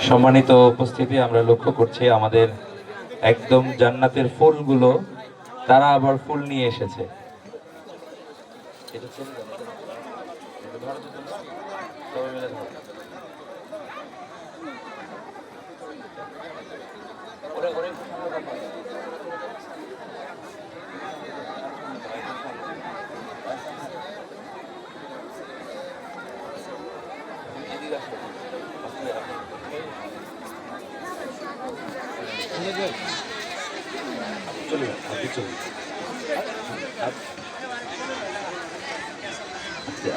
সম্মানিত উপস্থিতি, আমরা লক্ষ্য করছি আমাদের একদম জান্নাতের ফুলগুলো তারা আবার ফুল নিয়ে এসেছে।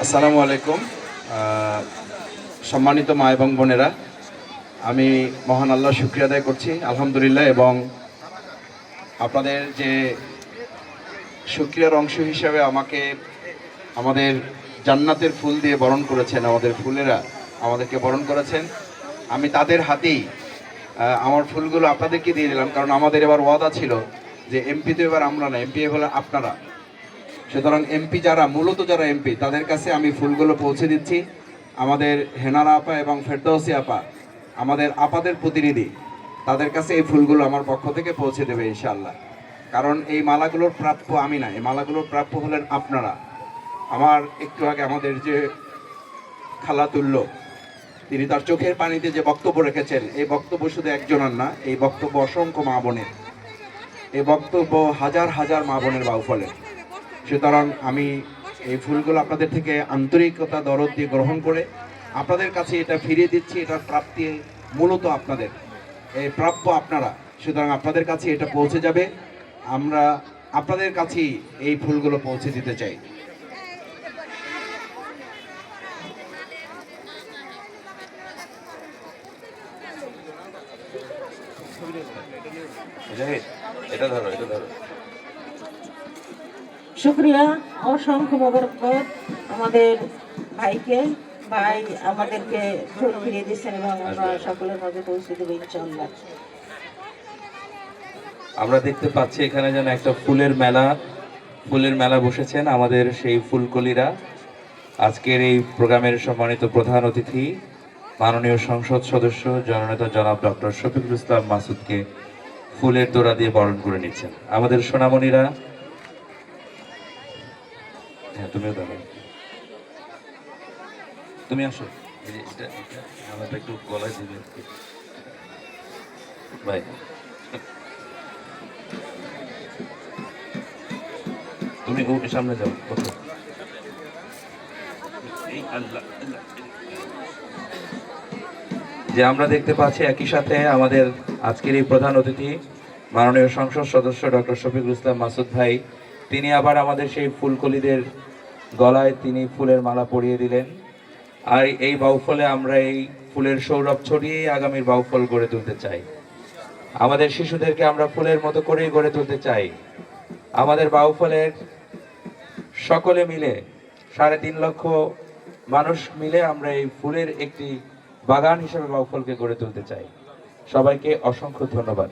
আসসালামু আলাইকুম। সম্মানিত মা এবং বোনেরা, আমি মহান আল্লাহ শুকরিয়া আদায় করছি আলহামদুলিল্লাহ, এবং আপনাদের যে শুকরিয়ার অংশ হিসাবে আমাকে আমাদের জান্নাতের ফুল দিয়ে বরণ করেছেন, আমাদের ফুলেরা আমাদেরকে বরণ করেছেন। আমি তাদের হাতেই আমার ফুলগুলো আপনাদেরকে দিয়ে দিলাম, কারণ আমাদের এবার ওয়াদা ছিল যে এমপি তো এবার আমরা না, এমপি এবার আপনারা। সুতরাং এমপি যারা, মূলত যারা এমপি, তাদের কাছে আমি ফুলগুলো পৌঁছে দিচ্ছি। আমাদের হেনারা আপা এবং ফেরদৌসী আপা, আমাদের আপাদের প্রতিনিধি, তাদের কাছে এই ফুলগুলো আমার পক্ষ থেকে পৌঁছে দেবে ইনশাআল্লাহ। কারণ এই মালাগুলোর প্রাপ্য আমি না, এই মালাগুলোর প্রাপ্য হলেন আপনারা। আমার একটু আগে আমাদের যে খালাতুল্য, তিনি তার চোখের পানিতে যে বক্তব্য রেখেছেন, এই বক্তব্য শুধু একজনের না, এই বক্তব্য অসংখ্য মা বোনের, এই বক্তব্য হাজার হাজার মা বোনের বাউফলের। সুতরাং আমি এই ফুলগুলো আপনাদের থেকে আন্তরিকতা দরদ দিয়ে গ্রহণ করে আপনাদের কাছে এটা ফিরিয়ে দিচ্ছি। এটার প্রাপ্তি মূলত আপনাদের, এই প্রাপ্য আপনারা। সুতরাং আপনাদের কাছে এটা পৌঁছে যাবে। আমরা আপনাদের কাছেই এই ফুলগুলো পৌঁছে দিতে চাই। এটা ধরো, এটা ধরো। শুক্রিয়া, অসংখ্য মোবারকবাদ আমাদের ভাইকে। ভাই আমাদেরকে ফুল ফিরিয়ে দিচ্ছেন এবং আমরা সকলের মাঝে পৌঁছে দেবো ইনশাআল্লাহ। আমরা দেখতে পাচ্ছি এখানে যেন একটা ফুলের মেলা বসেছেন আমাদের সেই ফুলকলিরা। আজকের এই প্রোগ্রামের সম্মানিত প্রধান অতিথি মাননীয় সংসদ সদস্য জননেতা জনাব ডক্টর শফিকুল ইসলাম মাসুদকে ফুলের তোড়া দিয়ে বরণ করে নিচ্ছেন আমাদের সোনামণিরা। হ্যাঁ, তুমিও দাও, তুমি আসো। আমাদের একটু গলায় দিবে ভাই। তুমি সামনে যাও। যে আমরা দেখতে পাচ্ছি একই সাথে আমাদের আজকের এই প্রধান অতিথি মাননীয় সংসদ সদস্য ডক্টর শফিকুল ইসলাম মাসুদ ভাই, তিনি আবার আমাদের সেই ফুলকলিদের গলায় তিনি ফুলের মালা পরিয়ে দিলেন। আর এই বাউফলে আমরা এই ফুলের সৌরভ ছড়িয়ে আগামীর বাউফল গড়ে তুলতে চাই। আমাদের শিশুদেরকে আমরা ফুলের মতো করেই গড়ে তুলতে চাই। আমাদের বাউফলের সকলে মিলে 3.5 লক্ষ মানুষ মিলে আমরা এই ফুলের একটি বাগান হিসেবে বাউফলকে গড়ে তুলতে চাই। সবাইকে অসংখ্য ধন্যবাদ।